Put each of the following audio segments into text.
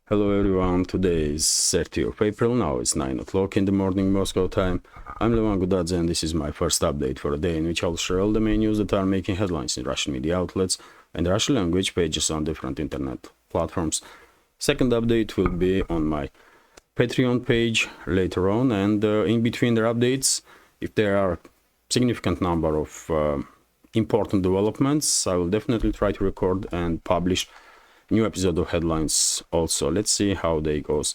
Hello everyone, today is 30th of April, now it's 9 o'clock in the morning Moscow time. I'm Levan Gudadze and this is my first update for a day in which I'll share all the main news that are making headlines in Russian media outlets and Russian language pages on different internet platforms. Second update will be on my Patreon page later on, and in between the updates, if there are significant number of important developments, I will definitely try to record and publish new episode of headlines also. Let's see how they goes.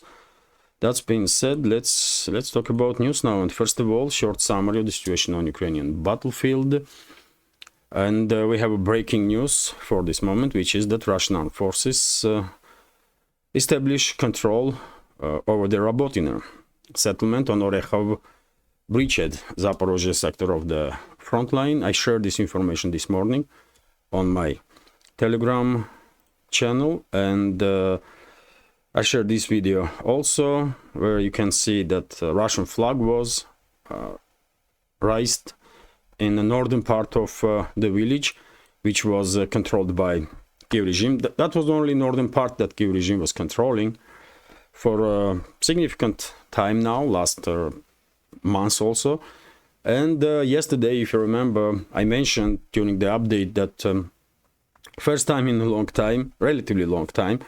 That's being said, let's talk about news now. And first of all, short summary of the situation on Ukrainian battlefield. And we have a breaking news for this moment, which is that Russian armed forces establish control over the Rabotino settlement on Orekhov bridgehead, Zaporozhye sector of the Frontline. I shared this information this morning on my Telegram channel, and I shared this video also where you can see that Russian flag was raised in the northern part of the village, which was controlled by Kiev regime. That was the only northern part that Kiev regime was controlling for a significant time now, last months also. And yesterday, if you remember, I mentioned during the update that first time in a long time, relatively long time,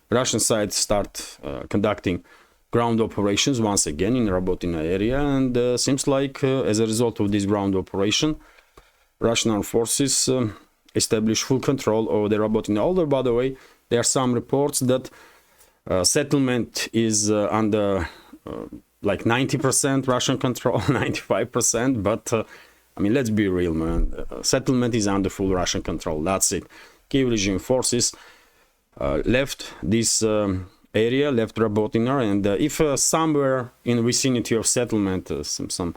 Russian side start conducting ground operations once again in Rabotino area, and seems like as a result of this ground operation, Russian armed forces establish full control over the Rabotino. Although, by the way, there are some reports that settlement is under like 90% Russian control, 95%, but I mean, let's be real, man. Settlement is under full Russian control. That's it. Kiev regime forces left this area, left Rabotino, and if somewhere in vicinity of settlement some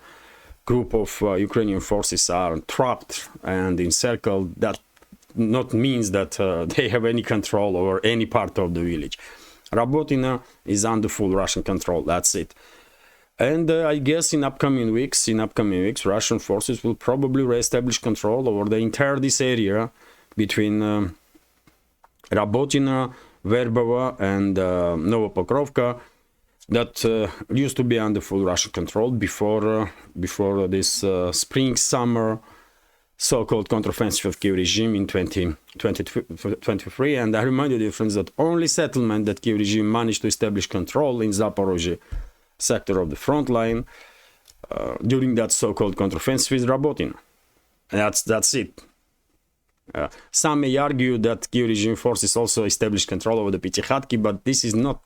group of Ukrainian forces are trapped and encircled, that not means that they have any control over any part of the village. Rabotino is under full Russian control. That's it. And I guess in upcoming weeks, Russian forces will probably reestablish control over the entire this area between Rabotino, Verbovo, and Novopokrovka that used to be under full Russian control before this spring-summer so-called counteroffensive of Kiev regime in 2023. And I remind you, dear friends, that only settlement that Kiev regime managed to establish control in Zaporozhye sector of the front line during that so-called counteroffensive is Rabotino. That's it. Some may argue that Kiev regime forces also established control over the Pitikhatki, but this is not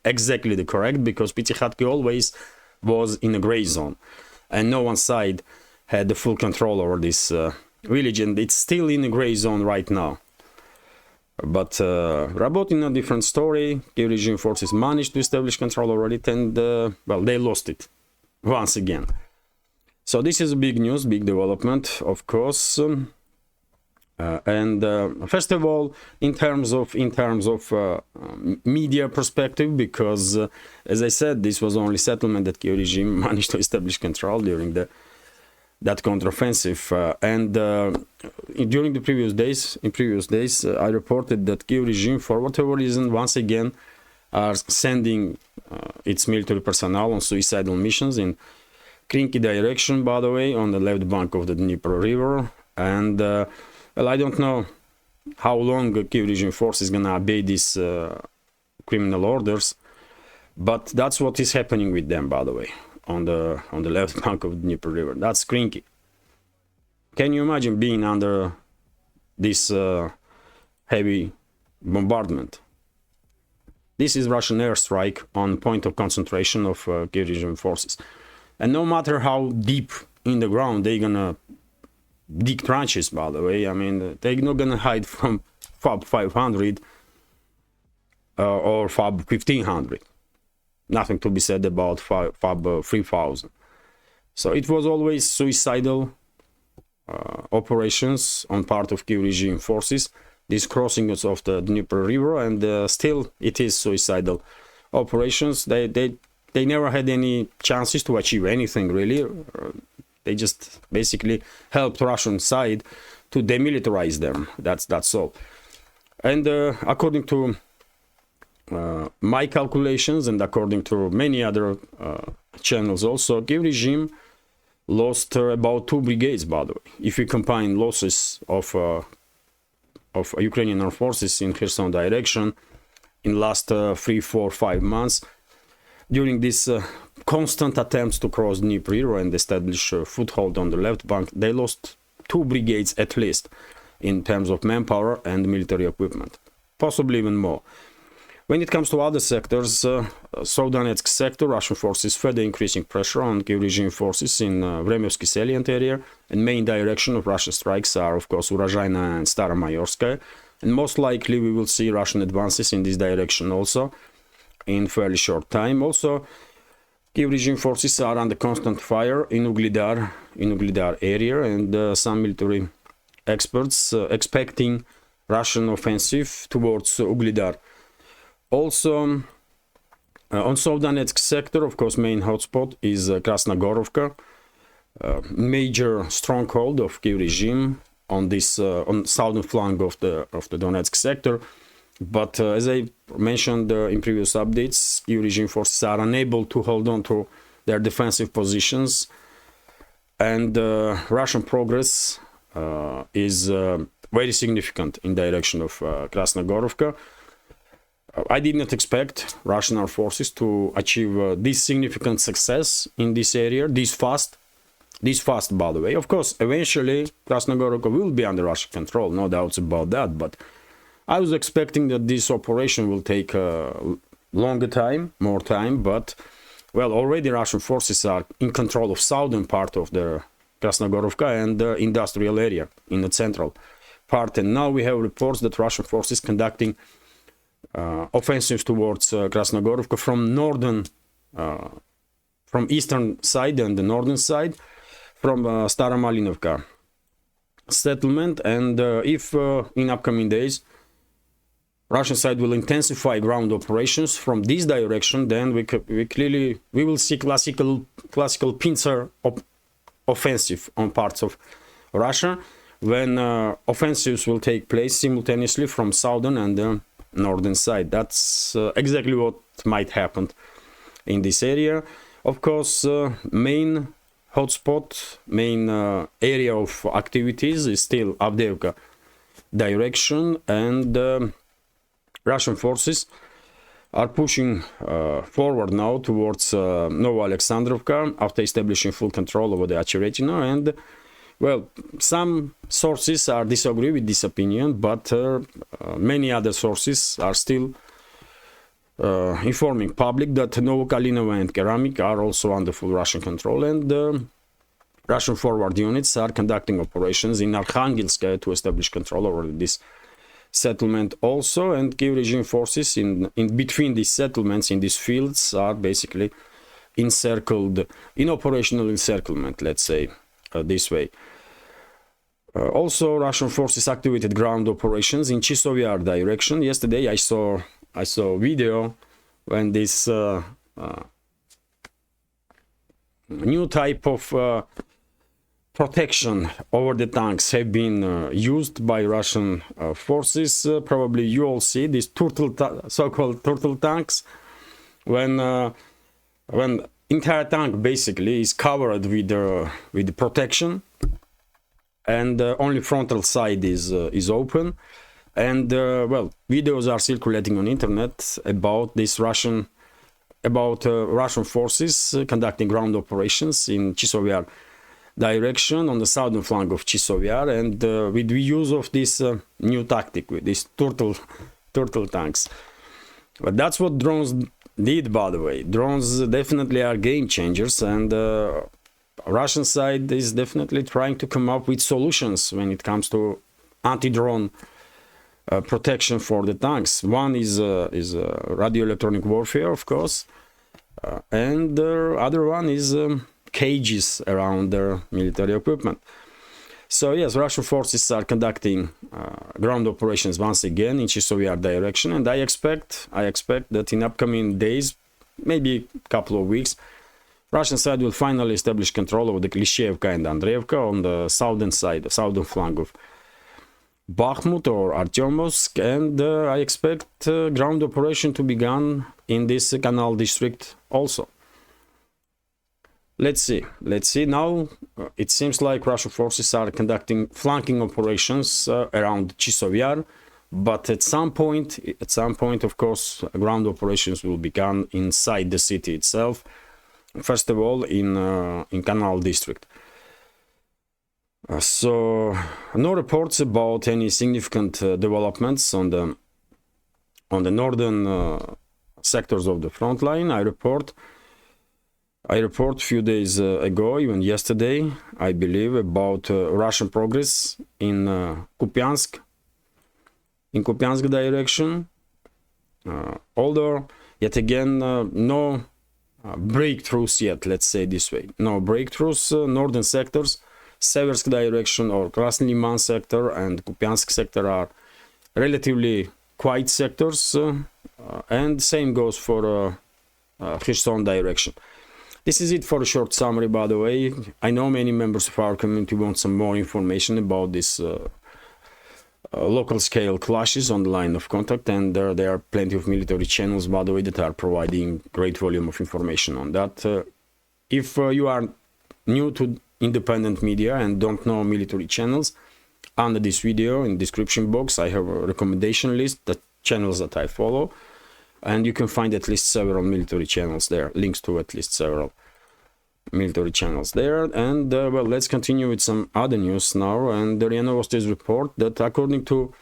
exactly the correct, because Pitikhatki always was in a gray zone, and no one side had the full control over this village, and it's still in a gray zone right now. But Rabotino, different story. Kiev regime forces managed to establish control over it, and well, they lost it once again. So this is a big news, big development, of course. And first of all, in terms of media perspective, because as I said, this was only settlement that Kiev regime managed to establish control during that counteroffensive, and during the previous days, I reported that Kiev regime, for whatever reason, once again are sending its military personnel on suicidal missions in Krinky direction, by the way, on the left bank of the Dnieper River. And well, I don't know how long Kiev regime force is gonna obey these criminal orders, but that's what is happening with them, by the way, on the left bank of the Dnieper River. That's Krinky. Can you imagine being under this heavy bombardment? This is Russian airstrike on point of concentration of Kiev regime forces. And no matter how deep in the ground they're gonna dig trenches, by the way, I mean, they're not gonna hide from FAB 500 or FAB 1500. Nothing to be said about FAB 3000. So it was always suicidal operations on part of Kiev regime forces, these crossings of the Dnieper River, and still it is suicidal operations. They never had any chances to achieve anything, really. They just basically helped Russian side to demilitarize them. That's all. And according to my calculations, and according to many other channels also, Kiev regime lost about 2 brigades, by the way. If we combine losses of Ukrainian armed forces in Kherson direction in last 3, 4, 5 months, during this constant attempts to cross Dnieper River and establish a foothold on the left bank, they lost 2 brigades at least in terms of manpower and military equipment, possibly even more. When it comes to other sectors, South Donetsk sector, Russian forces further increasing pressure on Kiev regime forces in Vremyevsky salient area, and main direction of Russian strikes are, of course, Urozhaina and Staromayorskaya, and most likely we will see Russian advances in this direction also in fairly short time. Also, Kiev regime forces are under constant fire in Ugledar area, and some military experts expecting Russian offensive towards Ugledar. Also, on South Donetsk sector, of course, main hotspot is Krasnogorovka, major stronghold of Kiev regime on this on southern flank of the Donetsk sector. But as I mentioned in previous updates, Kiev regime forces are unable to hold on to their defensive positions, and Russian progress is very significant in direction of Krasnogorovka. I did not expect Russian armed forces to achieve this significant success in this area this fast, by the way. Of course, eventually Krasnogorovka will be under Russian control, no doubts about that, but I was expecting that this operation will take longer time, more time, but well, already Russian forces are in control of southern part of the Krasnogorovka and the industrial area in the central part, and now we have reports that Russian forces conducting offensives towards Krasnogorovka from eastern side and the northern side, from Staromalinovka settlement, and if in upcoming days Russian side will intensify ground operations from this direction, then we will see classical pincer offensive on parts of Russia, when offensives will take place simultaneously from southern and northern side. That's exactly what might happen in this area. Of course, main hotspot, main area of activities is still Avdiivka direction, and Russian forces are pushing forward now towards Novoalexandrovka after establishing full control over the Rabotino, and well, some sources disagree with this opinion, but many other sources are still informing public that Novokalinovo and Keramik are also under full Russian control, and Russian forward units are conducting operations in Arkhangelsk to establish control over this settlement also, and Kiev regime forces in between these settlements, in these fields, are basically encircled, in operational encirclement, let's say this way. Also, Russian forces activated ground operations in Chisovyar direction. Yesterday I saw video when this new type of protection over the tanks have been used by Russian forces. Probably you all see these so-called turtle tanks, when entire tank basically is covered with the protection, and only frontal side is open, and well, videos are circulating on internet about this Russian forces conducting ground operations in Chisovyar direction on the southern flank of Chisovyar, and with the use of this new tactic, with these turtle tanks. But that's what drones did, by the way. Drones definitely are game changers, and Russian side is definitely trying to come up with solutions when it comes to anti-drone protection for the tanks. One is radio electronic warfare, of course, and the other one is cages around their military equipment. So yes, Russian forces are conducting ground operations once again in Chisovyar direction, and I expect that in upcoming days, maybe a couple of weeks, Russian side will finally establish control over the Klishchevka and Andreevka on the southern side, the southern flank Bakhmut or Artyomovsk, and I expect ground operation to begin in this Canal district also. Let's see. Now it seems like Russian forces are conducting flanking operations around Chisov Yar, but at some point, of course, ground operations will begin inside the city itself. First of all, in Canal district. So no reports about any significant developments on the northern sectors of the front line. I report a few days ago, even yesterday, I believe, about Russian progress in Kupiansk direction. Although, yet again, no breakthroughs yet, let's say this way. No breakthroughs. Northern sectors, Seversk direction or Krasny Liman sector and Kupiansk sector are relatively quiet sectors, and same goes for Kherson direction. This is it for a short summary, by the way. I know many members of our community want some more information about this local scale clashes on the line of contact, and there are plenty of military channels, by the way, that are providing great volume of information on that. If you are new to independent media and don't know military channels, under this video in description box I have a recommendation list, the channels that I follow, and you can find at least several military channels there, links to at least several military channels there. And well, let's continue with some other news now. And the RIA Novosti's report that according to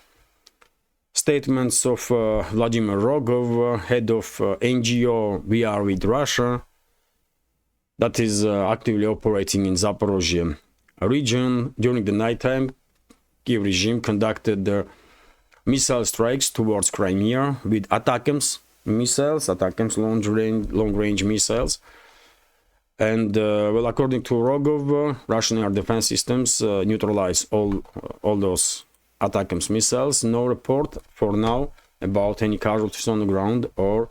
statements of Vladimir Rogov, head of NGO We Are With Russia, that is actively operating in Zaporozhye region, during the nighttime, Kiev regime conducted missile strikes towards Crimea with ATACMS missiles, ATACMS long-range missiles. And well, according to Rogov, Russian air defense systems neutralize all those ATACMS missiles. No report for now about any casualties on the ground or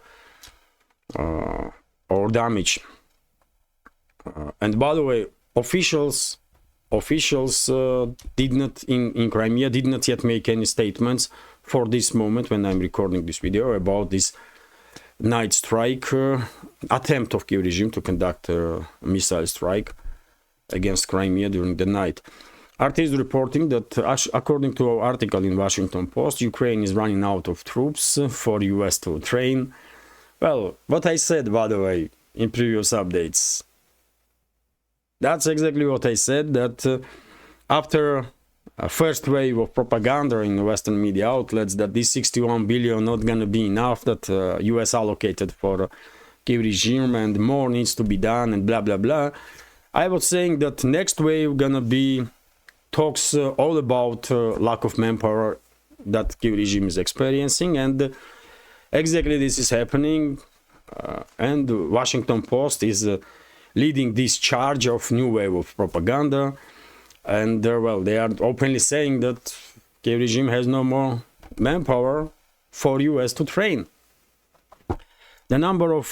damage. And by the way, officials did not in Crimea did not yet make any statements for this moment when I'm recording this video about this night strike attempt of Kiev regime to conduct a missile strike against Crimea during the night. RT is reporting that according to an article in Washington Post, Ukraine is running out of troops for US to train. Well, what I said, by the way, in previous updates, that's exactly what I said, that after a first wave of propaganda in Western media outlets that this 61 billion not gonna be enough, that US allocated for Kiev regime and more needs to be done and blah blah blah, I was saying that next wave gonna be talks all about lack of manpower that Kiev regime is experiencing, and exactly this is happening, and Washington Post is leading this charge of new wave of propaganda, and well, they are openly saying that Kiev regime has no more manpower for US to train. The number of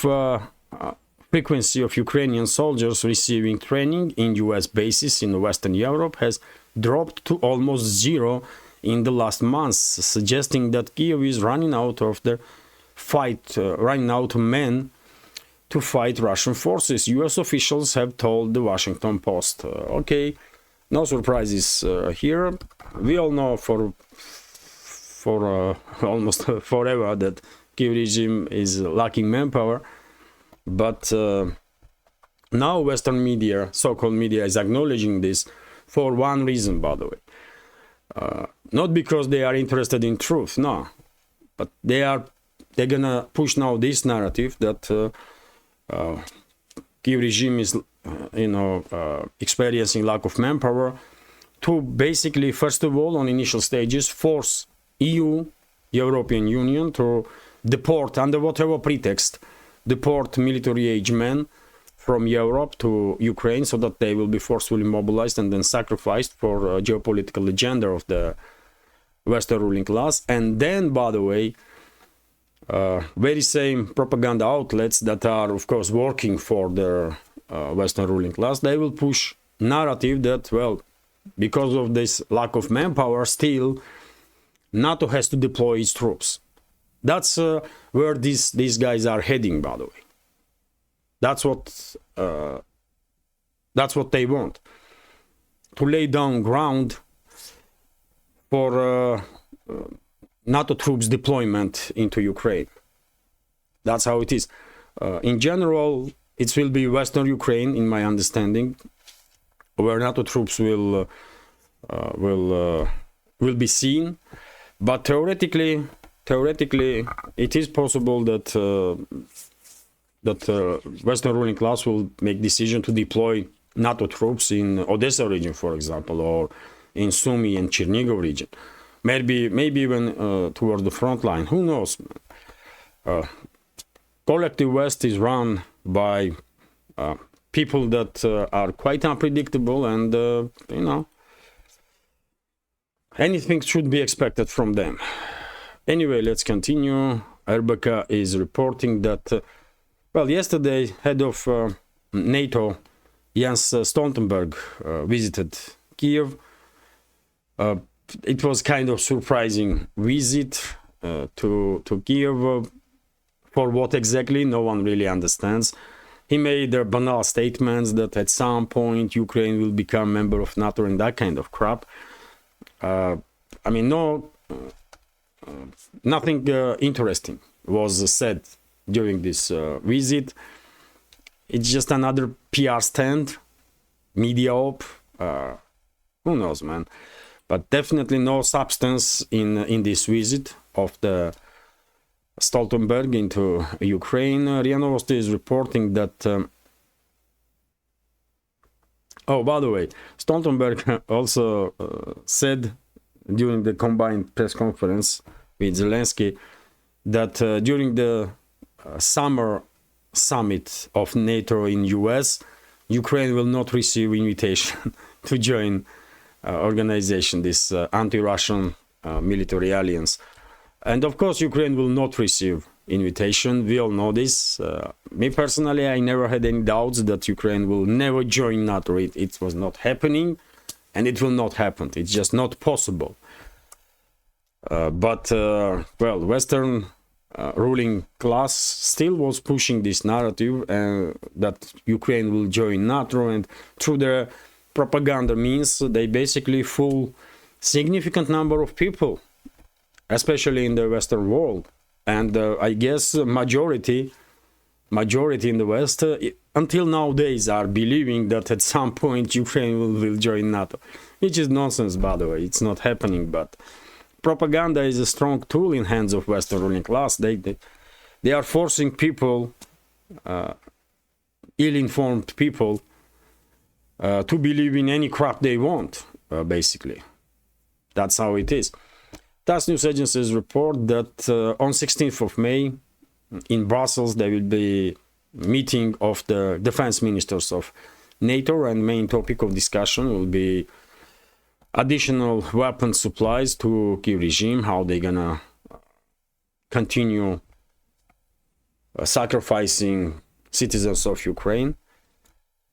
frequency of Ukrainian soldiers receiving training in US bases in Western Europe has dropped to almost zero in the last months, suggesting that Kiev is running out of the fight, running out of men to fight Russian forces. US officials have told the Washington Post. Okay, no surprises here. We all know for almost forever that Kiev regime is lacking manpower, but now Western media, so-called media, is acknowledging this for one reason, by the way. Not because they are interested in truth, no, but they're gonna push now this narrative that Kiev regime is, experiencing lack of manpower, to basically, first of all, on initial stages, force EU, European Union, to deport, under whatever pretext, deport military-age men from Europe to Ukraine, so that they will be forcefully mobilized and then sacrificed for geopolitical agenda of the Western ruling class. And then, by the way, very same propaganda outlets that are, of course, working for the Western ruling class, they will push narrative that, well, because of this lack of manpower, still NATO has to deploy its troops. That's where these guys are heading, by the way. That's what they want, to lay down ground for NATO troops deployment into Ukraine. That's how it is. In general, it will be Western Ukraine, in my understanding, where NATO troops will be seen. But theoretically, it is possible that Western ruling class will make decision to deploy NATO troops in Odessa region, for example, or in Sumy and Chernigov region. Maybe even towards the front line. Who knows? Collective West is run by people that are quite unpredictable, and anything should be expected from them. Anyway, let's continue. RBK is reporting that, yesterday, head of NATO, Jens Stoltenberg, visited Kiev. It was kind of surprising visit to Kiev. For what exactly, no one really understands. He made banal statements that at some point Ukraine will become member of NATO and that kind of crap. Nothing interesting was said during this visit. It's just another PR stand, media op. Who knows, man? But definitely no substance in this visit of the Stoltenberg into Ukraine. RIA Novosti is reporting that. By the way, Stoltenberg also said during the combined press conference with Zelensky that during the summer summit of NATO in US, Ukraine will not receive invitation to join organization, this anti-Russian military alliance. And of course, Ukraine will not receive invitation. We all know this. Me personally, I never had any doubts that Ukraine will never join NATO. It was not happening, and it will not happen. It's just not possible. But Western ruling class still was pushing this narrative that Ukraine will join NATO, and through their propaganda means they basically fool significant number of people, especially in the Western world. And I guess majority in the West until nowadays are believing that at some point Ukraine will join NATO, which is nonsense, by the way. It's not happening, but propaganda is a strong tool in hands of Western ruling class. They are forcing people, ill-informed people, to believe in any crap they want, basically. That's how it is. TASS news agencies report that on 16th of May in Brussels there will be meeting of the defense ministers of NATO, and main topic of discussion will be additional weapon supplies to Kiev regime, how they're gonna continue sacrificing citizens of Ukraine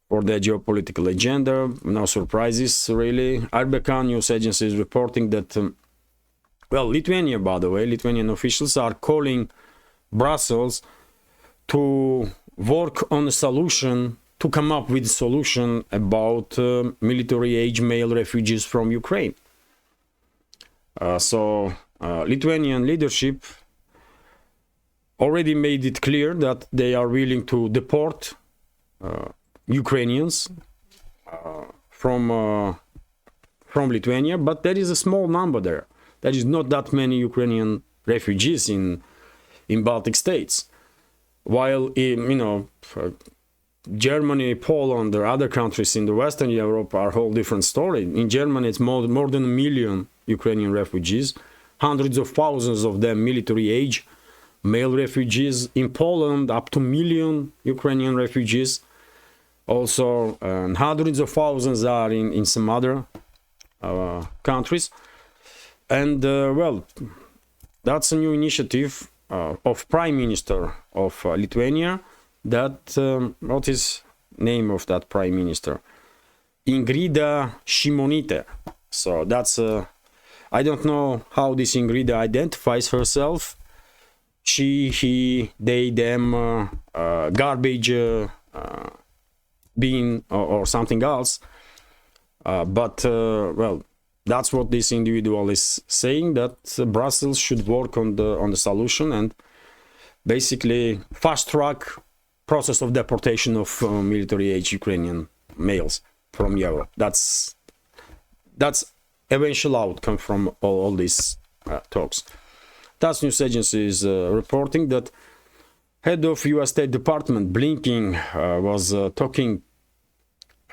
for their geopolitical agenda. No surprises, really. RBK news agency is reporting that Lithuania, by the way, Lithuanian officials are calling Brussels to work on a solution, to come up with a solution about military-age male refugees from Ukraine. Lithuanian leadership already made it clear that they are willing to deport Ukrainians from Lithuania, but there is a small number there. There is not that many Ukrainian refugees in Baltic states. While Germany, Poland, or other countries in the Western Europe are a whole different story. In Germany, it's more than 1 million Ukrainian refugees, hundreds of thousands of them military age male refugees. In Poland, up to 1 million Ukrainian refugees. Also, hundreds of thousands are in some other countries. And that's a new initiative of Prime Minister of Lithuania. What is name of that Prime Minister? Ingrida Šimonytė. So that's I don't know how this Ingrid identifies herself. She, he, they, them, garbage being or something else. But well, that's what this individual is saying, that Brussels should work on the solution and basically fast track process of deportation of military age Ukrainian males from Europe. That's eventual outcome from all these talks. TASS news agency is reporting that head of U.S. State Department Blinken was talking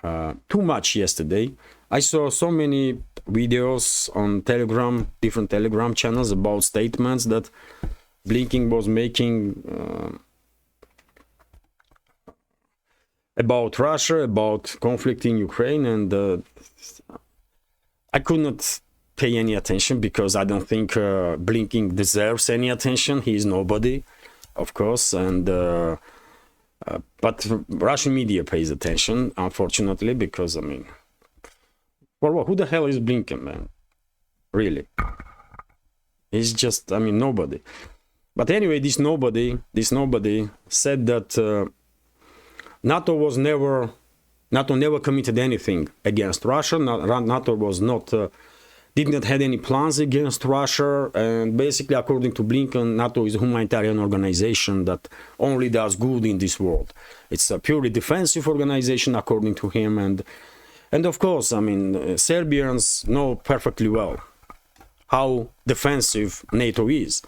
too much yesterday. I saw so many videos on Telegram, different Telegram channels about statements that Blinken was making about Russia, about conflict in Ukraine, and I could not pay any attention because I don't think Blinken deserves any attention. He is nobody, of course, and but Russian media pays attention, unfortunately, because I mean, well, who the hell is Blinken, man? Really, he's just, I mean, nobody. But anyway, this nobody said that NATO never committed anything against Russia. NATO was not did not have any plans against Russia, and basically, according to Blinken, NATO is a humanitarian organization that only does good in this world. It's a purely defensive organization, according to him, and of course, I mean, Serbians know perfectly well how defensive NATO is,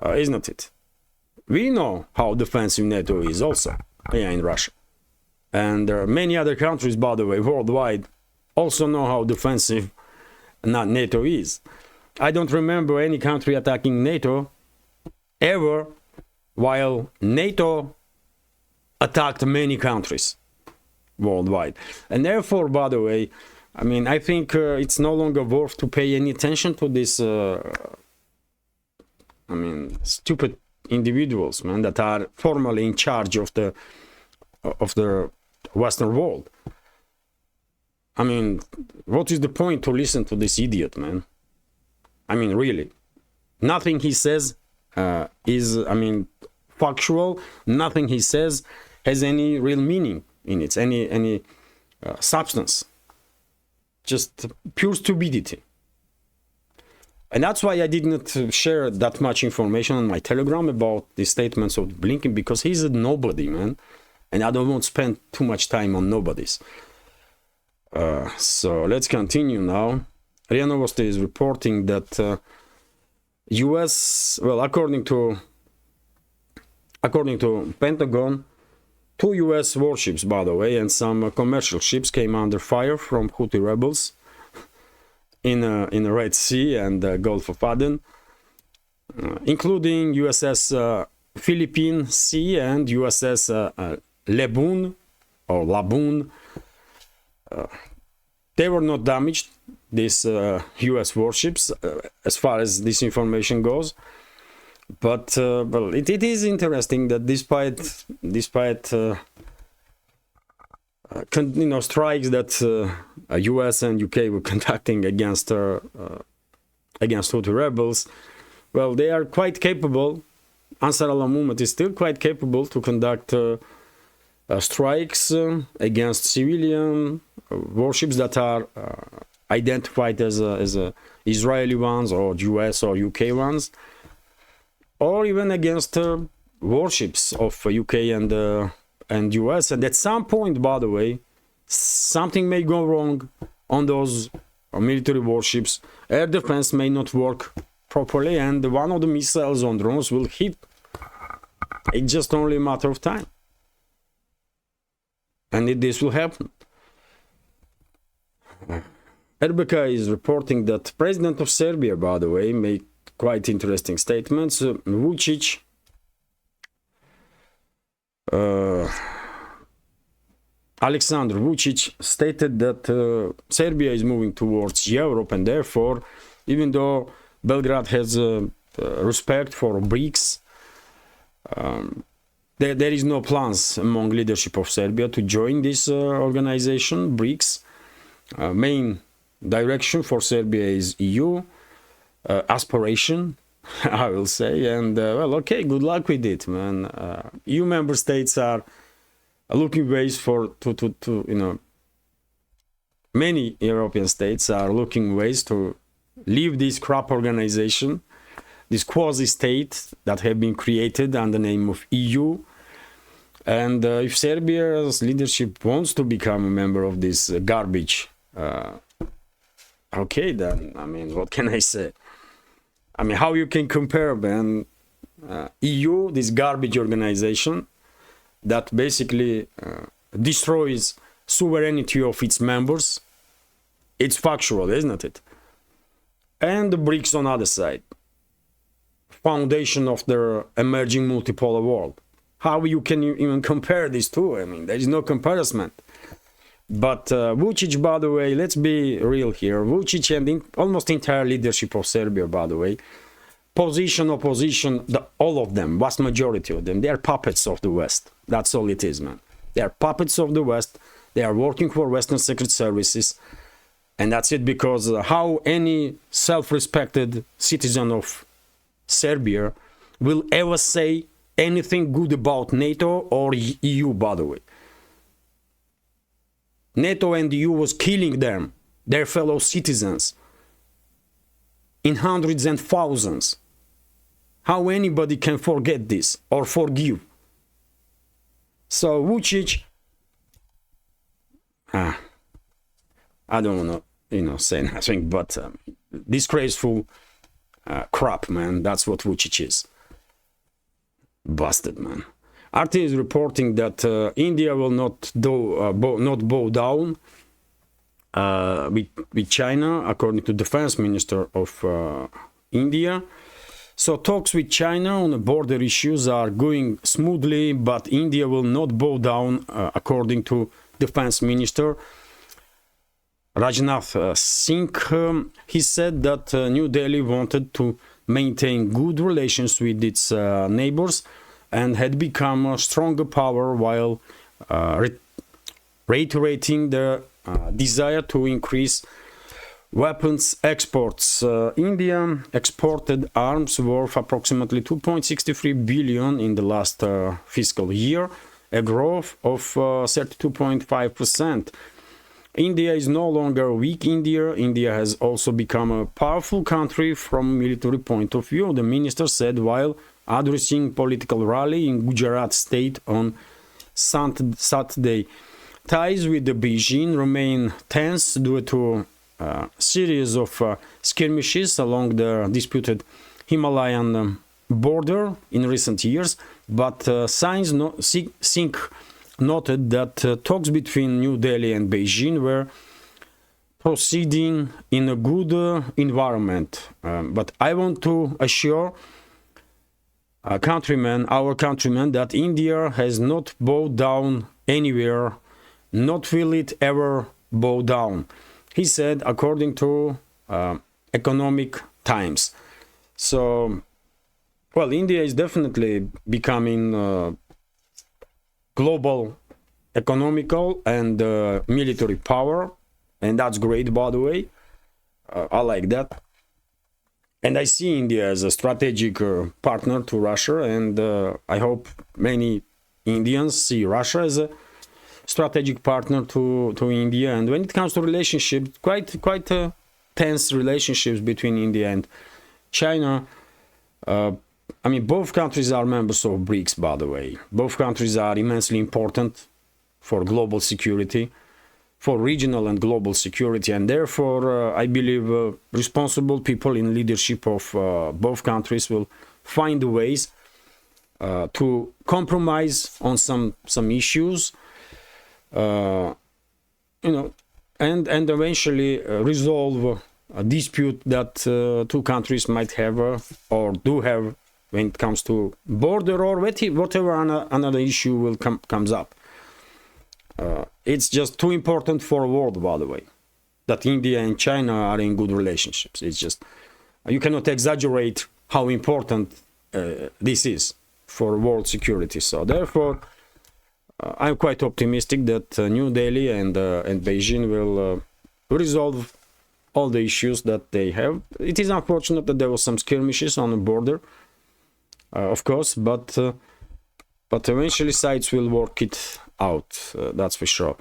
isn't it? We know how defensive NATO is also, yeah, in Russia. And many other countries, by the way, worldwide, also know how defensive NATO is. I don't remember any country attacking NATO ever, while NATO attacked many countries worldwide. And therefore, by the way, I mean, I think it's no longer worth to pay any attention to this, I mean, stupid individuals, man, that are formally in charge of the Western world. I mean, what is the point to listen to this idiot, man? I mean, really, nothing he says is, I mean, factual. Nothing he says has any real meaning in it, any substance. Just pure stupidity. And that's why I did not share that much information on my Telegram about the statements of Blinken, because he's a nobody, man. And I don't want to spend too much time on nobodies. So let's continue now. RIA Novosti is reporting that US, well, according to Pentagon, 2 US warships, by the way, and some commercial ships came under fire from Houthi rebels in the Red Sea and the Gulf of Aden, including USS Philippine Sea and USS Laboon or Laboon. They were not damaged, these US warships, as far as this information goes. But well, it is interesting that despite strikes that US and UK were conducting against Houthi rebels, well, they are quite capable. Ansar al-Movement is still quite capable to conduct strikes against civilian warships that are identified as Israeli ones or US or UK ones, or even against warships of UK and US. And at some point, by the way, something may go wrong on those military warships. Air defense may not work properly, and one of the missiles on drones will hit. It's just only a matter of time. And this will happen. RBK is reporting that President of Serbia, by the way, made quite interesting statements. Vučić, Aleksandar Vučić stated that Serbia is moving towards Europe, and therefore, even though Belgrade has respect for BRICS, there is no plans among leadership of Serbia to join this organization, BRICS. Main direction for Serbia is EU aspiration, I will say. And well, okay, good luck with it, man. EU member states are looking ways to you know, many European states are looking ways to leave this crap organization, this quasi-state that have been created under the name of EU. And if Serbia's leadership wants to become a member of this garbage, okay, then, I mean, what can I say? I mean, how you can compare, man, EU, this garbage organization that basically destroys sovereignty of its members? It's factual, isn't it? And the BRICS on the other side, foundation of the emerging multipolar world. How you can even compare these two? I mean, there is no comparison. But Vučić, by the way, let's be real here. Vučić and almost entire leadership of Serbia, by the way, position, opposition, all of them, vast majority of them, they are puppets of the West. That's all it is, man. They are puppets of the West. They are working for Western secret services. And that's it, because how any self-respected citizen of Serbia will ever say anything good about NATO or EU, by the way. NATO and EU was killing them, their fellow citizens, in hundreds and thousands. How anybody can forget this or forgive? So Vučić, I don't want to, say nothing, but disgraceful crap, man. That's what Vučić is. Busted, man. RT is reporting that India will not bow down with China, according to Defense Minister of India. So talks with China on the border issues are going smoothly, but India will not bow down, according to Defense Minister Rajnath Singh. He said that New Delhi wanted to maintain good relations with its neighbors and had become a stronger power, while reiterating the desire to increase weapons exports. India exported arms worth approximately 2.63 billion in the last fiscal year, a growth of 32.5%. India is no longer weak. India has also become a powerful country from military point of view, the minister said while addressing political rally in Gujarat state on Saturday. Ties with the Beijing remain tense due to a series of skirmishes along the disputed Himalayan border in recent years, but Singh noted that talks between New Delhi and Beijing were proceeding in a good environment. But I want to assure our countrymen, that India has not bowed down anywhere, not will it ever bow down, he said, according to Economic Times. So, well, India is definitely becoming global economical and military power, and that's great, by the way. I like that. And I see India as a strategic partner to Russia, and I hope many Indians see Russia as a strategic partner to India. And when it comes to relationships, quite tense relationships between India and China. I mean, both countries are members of BRICS, by the way. Both countries are immensely important for global security, for regional and global security, and therefore I believe responsible people in leadership of both countries will find ways to compromise on some issues, and eventually resolve a dispute that two countries might have or do have when it comes to border or whatever another issue will comes up. It's just too important for a world, by the way, that India and China are in good relationships. It's just, you cannot exaggerate how important this is for world security. So therefore, I'm quite optimistic that New Delhi and Beijing will resolve all the issues that they have. It is unfortunate that there was some skirmishes on the border, of course, but eventually sides will work it out, that's for sure.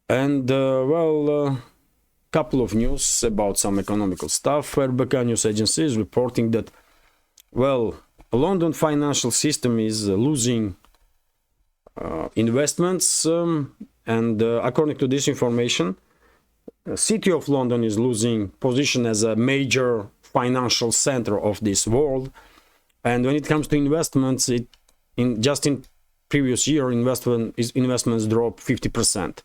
And well, couple of news about some economical stuff. RBK news agency is reporting that, well, London financial system is losing investments, and according to this information, the city of London is losing position as a major financial center of this world. And when it comes to investments, just in previous year, investments dropped 50%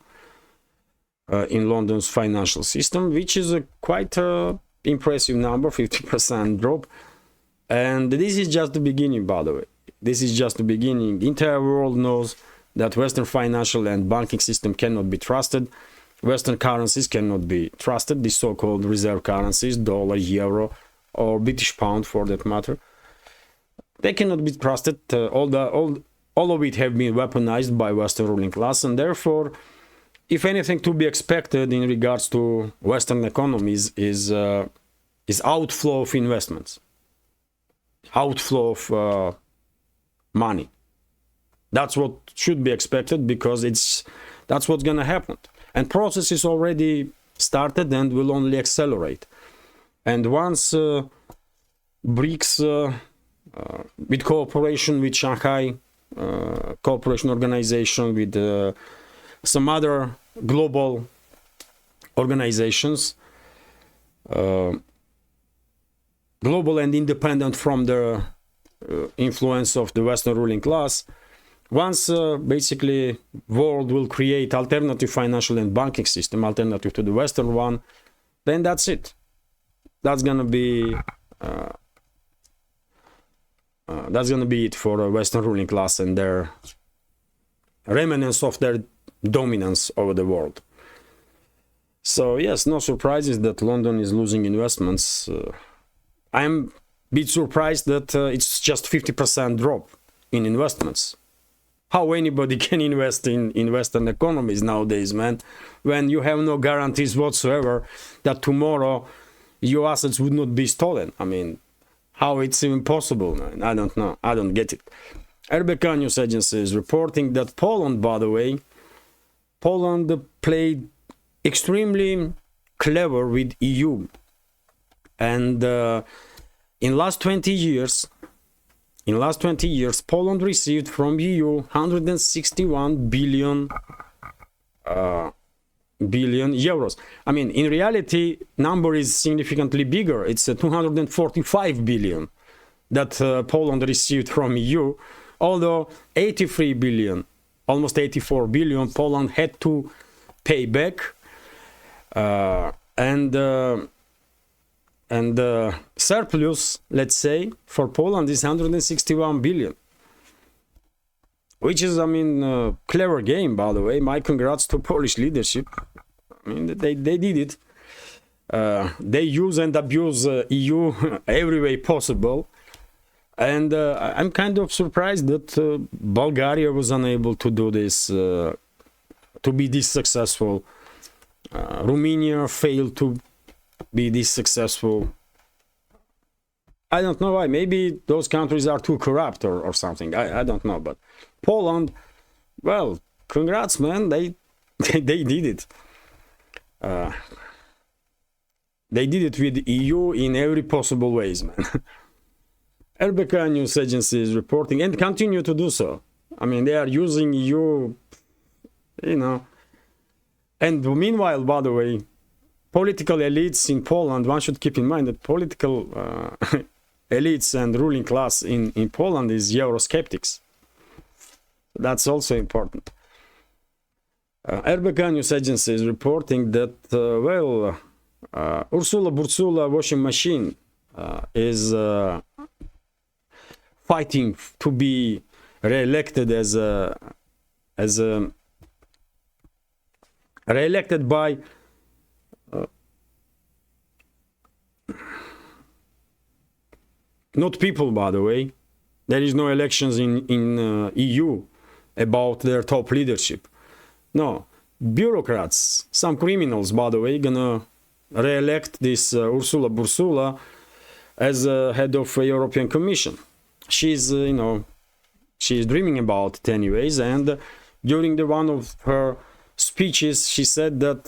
in London's financial system, which is a quite impressive number, 50% drop. And this is just the beginning, by the way. This is just the beginning. The entire world knows that Western financial and banking system cannot be trusted. Western currencies cannot be trusted, the so-called reserve currencies, dollar, euro, or British pound for that matter. They cannot be trusted. All of it have been weaponized by Western ruling class, and therefore, if anything to be expected in regards to Western economies is outflow of investments, outflow of money. That's what should be expected, because that's what's gonna happen. And process is already started and will only accelerate. And once BRICS, with cooperation with Shanghai Cooperation Organization, with some other global organizations, global and independent from the influence of the Western ruling class, once basically world will create alternative financial and banking system, alternative to the Western one, then that's it. That's gonna be it for the Western ruling class and their remnants of their dominance over the world. So yes, no surprises that London is losing investments. I'm a bit surprised that it's just 50% drop in investments. How anybody can invest in Western economies nowadays, man, when you have no guarantees whatsoever that tomorrow your assets would not be stolen. I mean, how it's even possible, man? I don't know. I don't get it. RBK news agency is reporting that Poland, by the way, Poland played extremely clever with EU. And in last 20 years, Poland received from EU 161 billion euros. I mean, in reality, number is significantly bigger. It's 245 billion that Poland received from EU, although 83 billion, almost 84 billion, Poland had to pay back, and surplus, let's say, for Poland is 161 billion, which is, I mean, a clever game, by the way. My congrats to Polish leadership. I mean, they did it. They use and abuse EU every way possible. And I'm kind of surprised that Bulgaria was unable to do this, to be this successful. Romania failed to be this successful. I don't know why. Maybe those countries are too corrupt or something. I don't know. But Poland, well, congrats, man. They did it. They did it with EU in every possible ways, man. RBK news agency is reporting and continue to do so. I mean, they are using EU, you know. And meanwhile, by the way, political elites in Poland, one should keep in mind that political elites and ruling class in Poland is Eurosceptics. That's also important. RBK news agency is reporting that, Ursula Bursula washing machine is fighting to be re-elected re-elected by not people, by the way. There is no elections in EU about their top leadership. No, bureaucrats, some criminals, by the way, gonna re-elect this Ursula Bursula as head of European Commission. She's, you know, she's dreaming about it anyways, and during one of her speeches, she said that,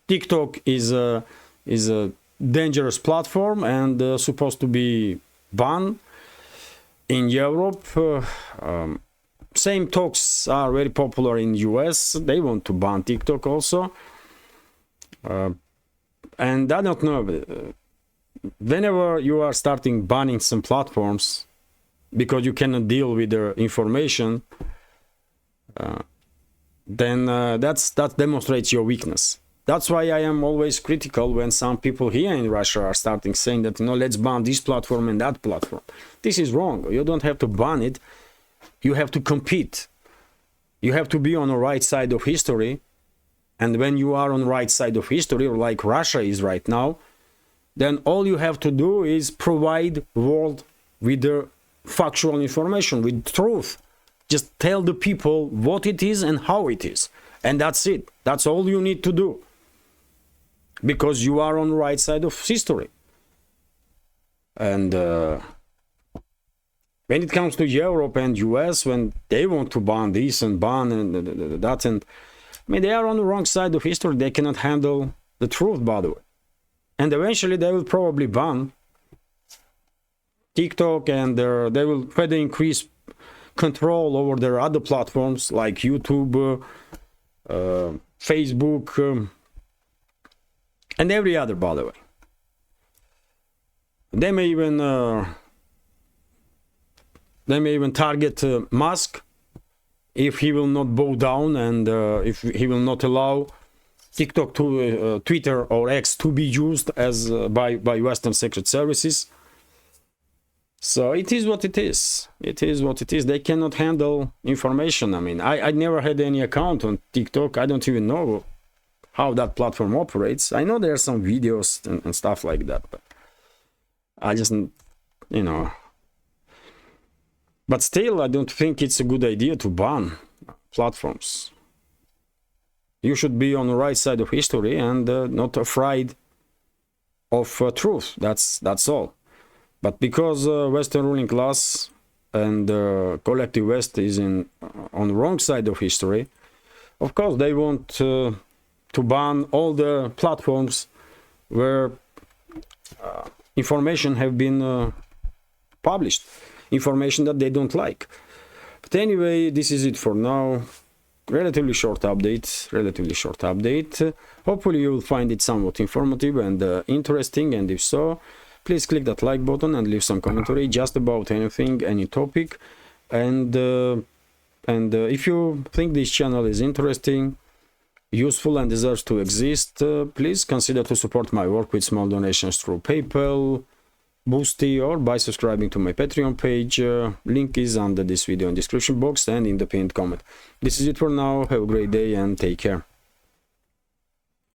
TikTok is a dangerous platform and supposed to be banned in Europe. Same talks are very popular in US. They want to ban TikTok also. And I don't know, whenever you are starting banning some platforms because you cannot deal with their information, then that demonstrates your weakness. That's why I am always critical when some people here in Russia are starting saying that, you know, let's ban this platform and that platform. This is wrong. You don't have to ban it. You have to compete. You have to be on the right side of history. And when you are on the right side of history, like Russia is right now, then all you have to do is provide world with the factual information, with truth. Just tell the people what it is and how it is. And that's it. That's all you need to do. Because you are on the right side of history. And when it comes to Europe and US, when they want to ban this and ban and that, and I mean, they are on the wrong side of history. They cannot handle the truth, by the way. And eventually they will probably ban TikTok, and they will further increase control over their other platforms like YouTube, Facebook, and every other, by the way. They may even target Musk if he will not bow down, and if he will not allow TikTok to Twitter or X to be used as by Western secret services. So it is what it is. It is what it is. They cannot handle information. I mean, I never had any account on TikTok. I don't even know how that platform operates. I know there are some videos and stuff like that, but I just, you know. But still, I don't think it's a good idea to ban platforms. You should be on the right side of history and not afraid of truth. That's all. But because Western ruling class and collective West is on the wrong side of history, of course they want to ban all the platforms where information have been published, information that they don't like. But anyway, this is it for now. Relatively short update. Hopefully you will find it somewhat informative and interesting, and if so, please click that like button and leave some commentary just about anything, any topic. And if you think this channel is interesting, useful, and deserves to exist, please consider to support my work with small donations through PayPal, Boosty, or by subscribing to my Patreon page. Link is under this video in description box and in the pinned comment. This is it for now. Have a great day and take care.